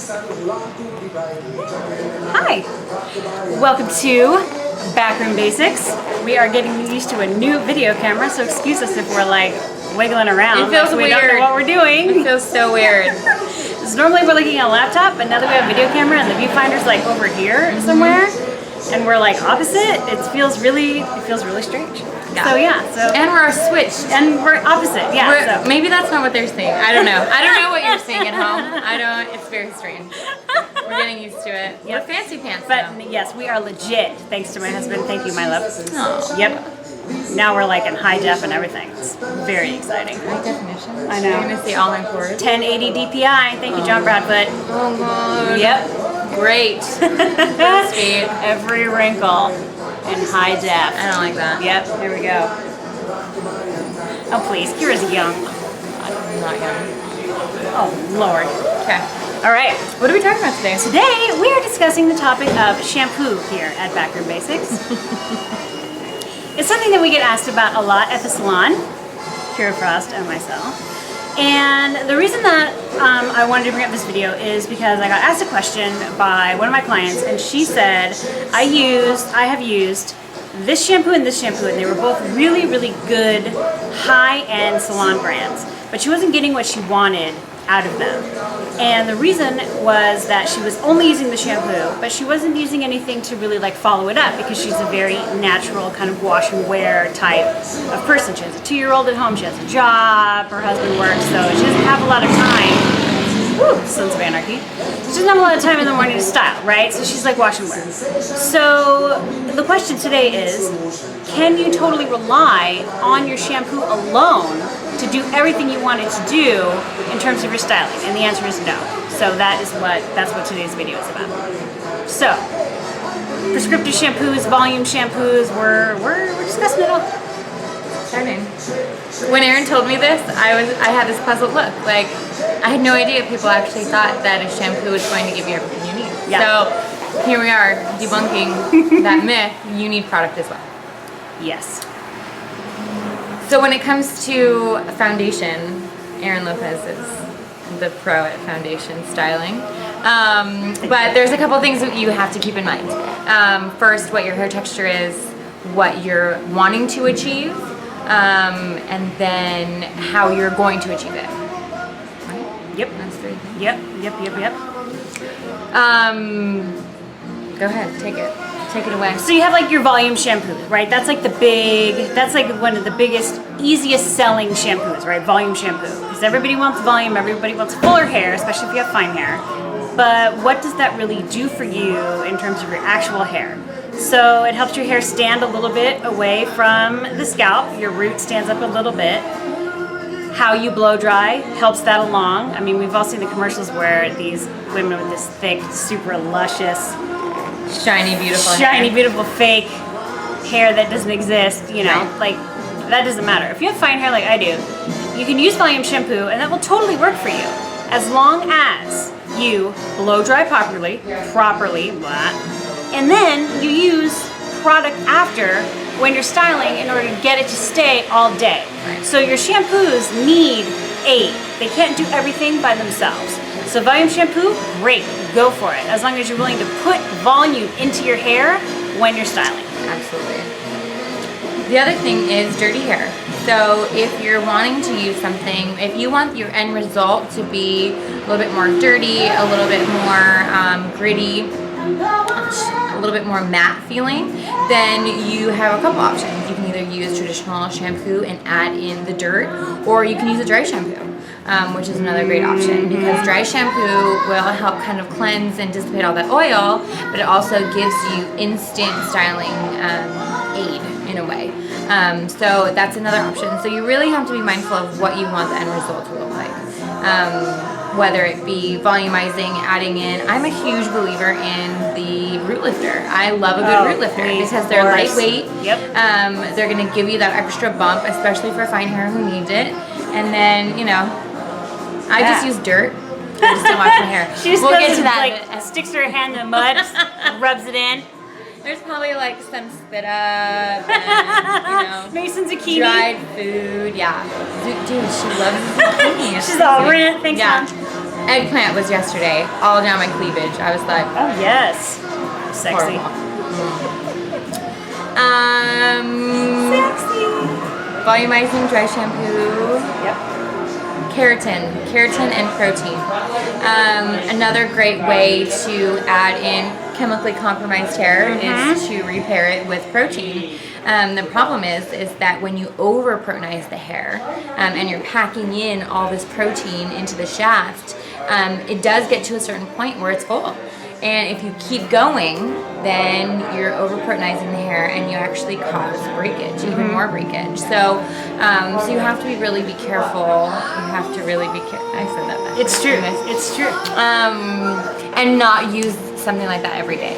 Hi, welcome to Backroom Basics. We are getting used to a new video camera, so excuse us if we're like wiggling around. It feels like we weird. don't know what we're doing. It feels so weird. So normally we're looking at a laptop, but now that we have a video camera and the viewfinder's like over here somewhere, and we're like opposite, it feels really strange. Yeah. So And we're switched. and we're opposite. Yeah. So. Maybe that's not what they're saying. I don't know. I don't know what you're saying at home. I don't. It's very strange. We're getting used to it. Yep. We're fancy pants But now. yes, we are legit. Thanks to my husband. Thank you, my love. Aww. Yep. Now we're like in high def and everything. It's very exciting. High definition. I know. You're gonna see all my pores. 1080 DPI. Thank you, John Bradford. Oh god. Yep. Great. So sweet. Every wrinkle in high def. I don't like that. Yep. Here we go. Oh please, Kira's young. I'm not young. Oh Lord. Okay. All right. What are we talking about today? Today we are discussing the topic of shampoo here at Backroom Basics. It's something that we get asked about a lot at the salon, Kira Frost and myself. And the reason that I wanted to bring up this video is because I got asked a question by one of my clients, and she said, I have used this shampoo and this shampoo, and they were both really, really good high-end salon brands, but she wasn't getting what she wanted out of them. And the reason was that she was only using the shampoo, but she wasn't using anything to really like follow it up, because she's a very natural kind of wash and wear type of person. She has a 2-year-old at home, she has a job, her husband works, so she doesn't have a lot of time. Woo, Sons of Anarchy. She doesn't have a lot of time in the morning to style, right? So she's like wash and wear. So the question today is, can you totally rely on your shampoo alone to do everything you want it to do in terms of your styling? And the answer is no. So that's what today's video is about. So, prescriptive shampoos, volume shampoos, we're discussing it all. Exciting. When Erin told me this, I had this puzzled look. Like, I had no idea people actually thought that a shampoo was going to give you everything you need. Yeah. So here we are debunking that myth. You need product as well. Yes. So when it comes to foundation, Erin Lopez is the pro at foundation styling. But there's a couple things that you have to keep in mind. First, what your hair texture is, what you're wanting to achieve, and then how you're going to achieve it. Right? Yep. That's 3 things. Yep. Go ahead, take it. Take it away. So you have like your volume shampoo, right? That's like that's like one of the biggest, easiest selling shampoos, right? Volume shampoo. Because everybody wants volume, everybody wants fuller hair, especially if you have fine hair. But what does that really do for you in terms of your actual hair? So it helps your hair stand a little bit away from the scalp. Your root stands up a little bit. How you blow dry helps that along. I mean, we've all seen the commercials where these women with this thick, super luscious, Shiny, beautiful fake hair that doesn't exist, you know, Right. like that doesn't matter. If you have fine hair like I do, you can use volume shampoo and that will totally work for you, as long as you blow dry properly, and then you use product after when you're styling in order to get it to stay all day. Right. So your shampoos need aid. They can't do everything by themselves. So volume shampoo, great, go for it, as long as you're willing to put volume into your hair when you're styling. Absolutely. The other thing is dirty hair. So if you're wanting to use something, if you want your end result to be a little bit more dirty, a little bit more gritty, a little bit more matte feeling, then you have a couple options. You can either use traditional shampoo and add in the dirt, or you can use a dry shampoo. Which is another great option, because dry shampoo will help kind of cleanse and dissipate all that oil, but it also gives you instant styling aid in a way. So that's another option. So you really have to be mindful of what you want the end result to look like. Whether it be volumizing, adding in. I'm a huge believer in the root lifter. I love a good root lifter because they're lightweight. Yep. They're going to give you that extra bump, especially for fine hair who needs it. And then, you know, I just use dirt. I just don't wash my hair. She just we'll get to that. Like, sticks her hand in the mud, rubs it in. There's probably like some spit up and, you know, maybe some zucchini. Dried food, yeah. Dude, she loves zucchini. She's all rent. Thanks, yeah. Mom. Eggplant was yesterday, all down my cleavage. I was like, Oh yes, sexy. Sexy. Volumizing dry shampoo. Yep. Keratin and protein. Another great way to add in chemically compromised hair is to repair it with protein. The problem is that when you over protonize the hair and you're packing in all this protein into the shaft, it does get to a certain point where it's full. And if you keep going, then you're over protonizing the hair and you actually cause breakage, even more breakage. So you have to really be careful. You have to really be careful. I said that back. It's true. It's true. And not use something like that every day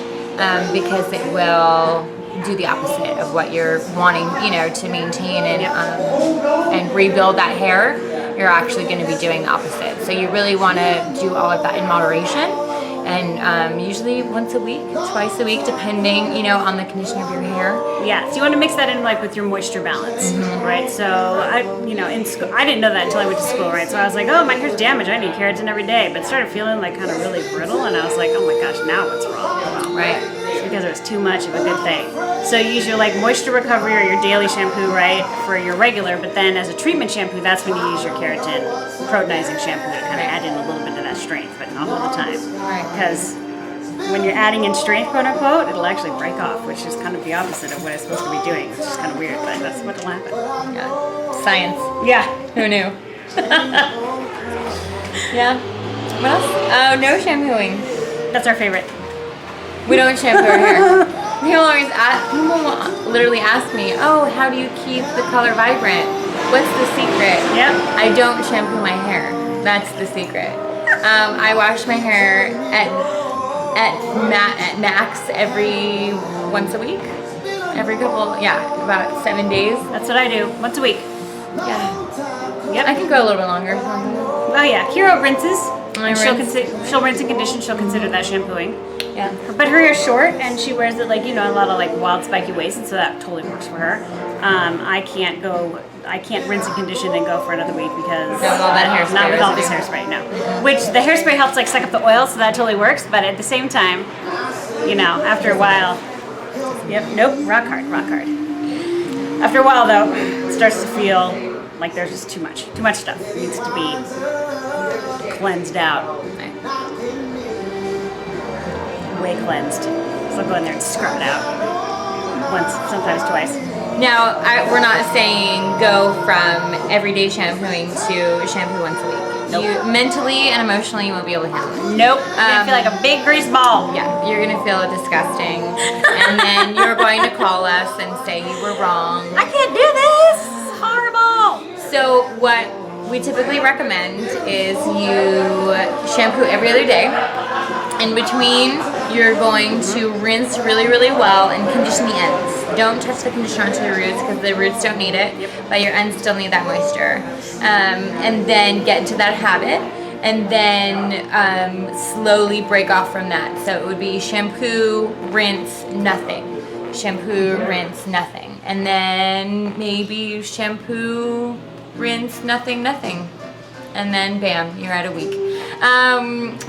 because it will do the opposite of what you're wanting, to maintain and rebuild that hair. You're actually going to be doing the opposite. So you really want to do all of that in moderation. And usually once a week, twice a week, depending, on the condition of your hair. Yeah, so you want to mix that in with your moisture balance, right? So in school, I didn't know that until I went to school, right? So I was like, oh, my hair's damaged. I need keratin every day, but it started feeling kind of really brittle, and I was like, oh my gosh, now what's wrong? Well, Right. it's because it was too much of a good thing. So you use your moisture recovery or your daily shampoo, right, for your regular, but then as a treatment shampoo, that's when you use your keratin protonizing shampoo to kind of add in a little bit of that strength, but not all the time. Right. Because when you're adding in strength, quote unquote, it'll actually break off, which is kind of the opposite of what it's supposed to be doing, which is kind of weird, but that's what'll happen. Yeah. Science. Yeah. Who knew? Yeah. What else? Oh, no shampooing. That's our favorite. We don't shampoo our hair. People literally ask me, oh, how do you keep the color vibrant? What's the secret? Yep. I don't shampoo my hair. That's the secret. I wash my hair at max every once a week. Every about 7 days. That's what I do. Once a week. Yeah. Yep. I can go a little bit longer. Oh yeah. Kira rinses. And rinse. she'll rinse and condition. She'll consider that shampooing. Yeah. But her hair's short, and she wears it a lot of wild spiky waves, and so that totally works for her. I can't rinse and condition and go for another week because Not with all that hairspray not with all this residue. hairspray, no. Which the hairspray helps suck up the oil, so that totally works. But at the same time, after a while, rock hard. After a while though, it starts to feel like there's just too much stuff. It needs to be cleansed out. Way cleansed. So I'll go in there and scrub it out. Once, sometimes twice. Now, we're not saying go from everyday shampooing to shampoo once a week. Nope. You mentally and emotionally won't be able to handle it. Nope. You're gonna feel like a big grease ball. Yeah, you're gonna feel disgusting, and then you're going to call us and say you were wrong. I can't do this. It's horrible. So what we typically recommend is you shampoo every other day. In between, you're going to rinse really, really well and condition the ends. Don't touch the conditioner onto the roots because the roots don't need it, but your ends still need that moisture. And then get into that habit, and then slowly break off from that. So it would be shampoo, rinse, nothing. Shampoo, rinse, nothing. And then maybe shampoo, rinse, nothing. And then bam, you're at a week.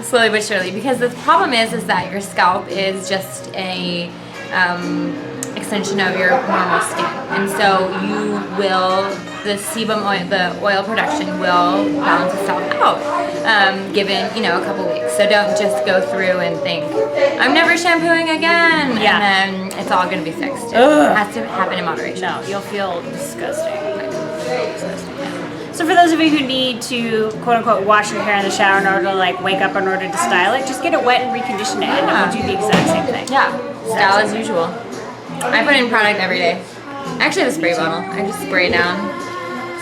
Slowly but surely, because the problem is that your scalp is just a extension of your normal skin, and so the sebum oil, the oil production will balance itself out, given a couple weeks. So don't just go through and think I'm never shampooing again, and then it's all going to be fixed. It has to happen in moderation. No, you'll feel disgusting. So for those of you who need to, quote unquote, wash your hair in the shower in order to wake up in order to style it, just get it wet and recondition it, and it will do the exact same thing. Yeah, style as usual. I put in product every day. I actually have a spray bottle. I just spray down,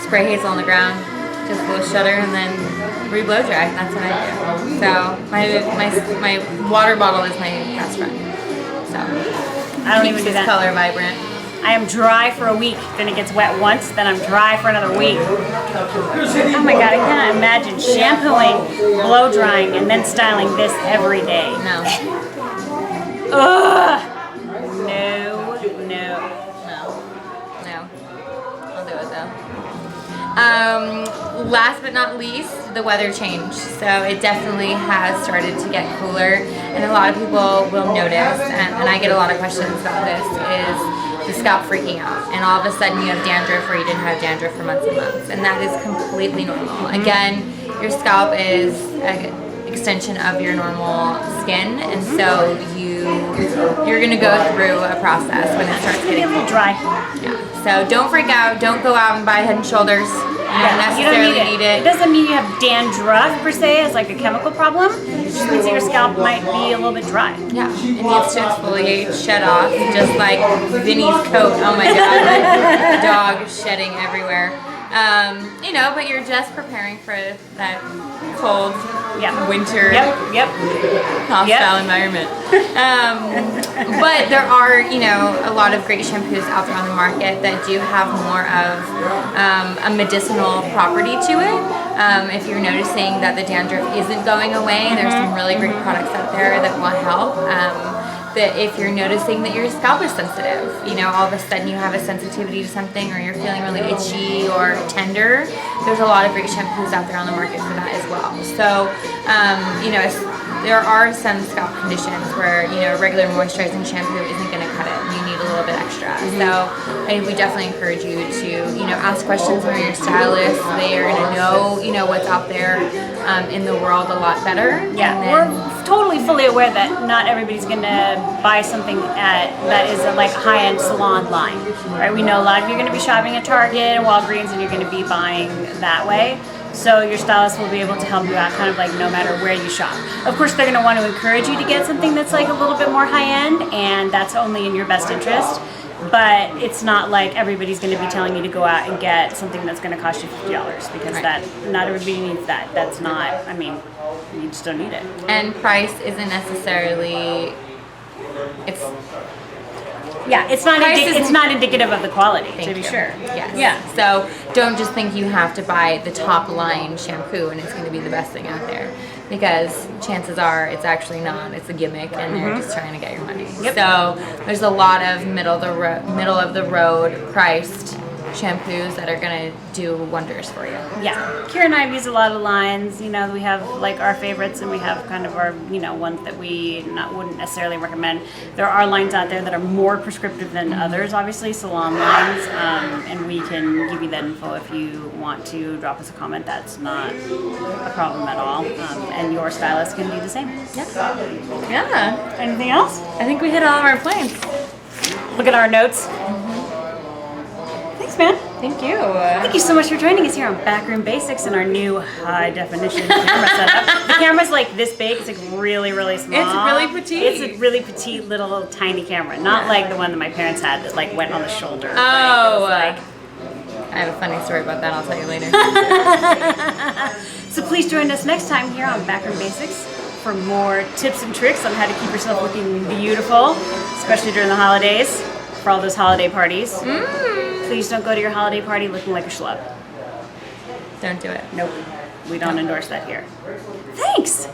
spray hazel on the ground, just blow shutter, and then re-blow dry. That's what I do. So my water bottle is my best friend. So I don't even do that. Color vibrant. I am dry for a week, then it gets wet once, then I'm dry for another week. Oh my god, I cannot imagine shampooing, blow drying, and then styling this every day. No. Ugh! No. I'll do it though. Last but not least, the weather changed. So it definitely has started to get cooler, and a lot of people will notice, and I get a lot of questions about this, is the scalp freaking out. And all of a sudden you have dandruff where you didn't have dandruff for months and months. And that is completely normal. Again, your scalp is an extension of your normal skin, and so you're gonna go through a process when it starts getting a little dry. Yeah. So don't freak out. Don't go out and buy Head and Shoulders. You don't necessarily need it. It doesn't mean you have dandruff per se as like a chemical problem. It just means that your scalp might be a little bit dry. Yeah. It needs to exfoliate, shed off, just like Vinny's coat. Oh my God. Dog shedding everywhere. You know, but you're just preparing for that cold winter hostile environment. But there are, you know, a lot of great shampoos out there on the market that do have more of a medicinal property to it. If you're noticing that the dandruff isn't going away, there's some really great products out there that will help. That if you're noticing that your scalp is sensitive, you know, all of a sudden you have a sensitivity to something, or you're feeling really itchy or tender, there's a lot of great shampoos out there on the market for that as well. So, you know, there are some scalp conditions where, you know, regular moisturizing shampoo isn't going to cut it. You need a little bit extra. So we definitely encourage you to, you know, ask questions from your stylist. They are going to know, you know, what's out there in the world a lot better. Yeah, we're totally fully aware that not everybody's going to buy something that is like a high-end salon line, right? We know a lot of you are going to be shopping at Target and Walgreens, and you're going to be buying that way. So your stylist will be able to help you out kind of like no matter where you shop. Of course, they're going to want to encourage you to get something that's like a little bit more high-end, and that's only in your best interest. But it's not like everybody's going to be telling you to go out and get something that's going to cost you $50, because not everybody needs that. That's not, I mean, you just don't need it. And price isn't necessarily, it's not indicative of the quality, to be sure. Yes. Yeah. So don't just think you have to buy the top line shampoo and it's going to be the best thing out there, because chances are it's actually not. It's a gimmick, and they're just trying to get your money. Yep. So there's a lot of middle of the road priced shampoos that are going to do wonders for you. Yeah, Kira and I use a lot of lines. You know, we have like our favorites, and we have kind of our, you know, ones that we wouldn't necessarily recommend. There are lines out there that are more prescriptive than others, obviously, salon lines, and we can give you that info if you want to drop us a comment. That's not a problem at all, and your stylist can do the same. Yeah. Anything else? I think we hit all of our points. Look at our notes. Thanks, man. Thank you. Thank you so much for joining us here on Backroom Basics in our new high definition camera setup. The camera's like this big. It's like really, really small. It's really petite. It's a really petite little tiny camera. Not like the one that my parents had that like went on the shoulder. Oh. Like, I have a funny story about that. I'll tell you later. So please join us next time here on Backroom Basics for more tips and tricks on how to keep yourself looking beautiful, especially during the holidays, for all those holiday parties. Please don't go to your holiday party looking like a schlub. Don't do it. Nope. We don't endorse that here. Thanks!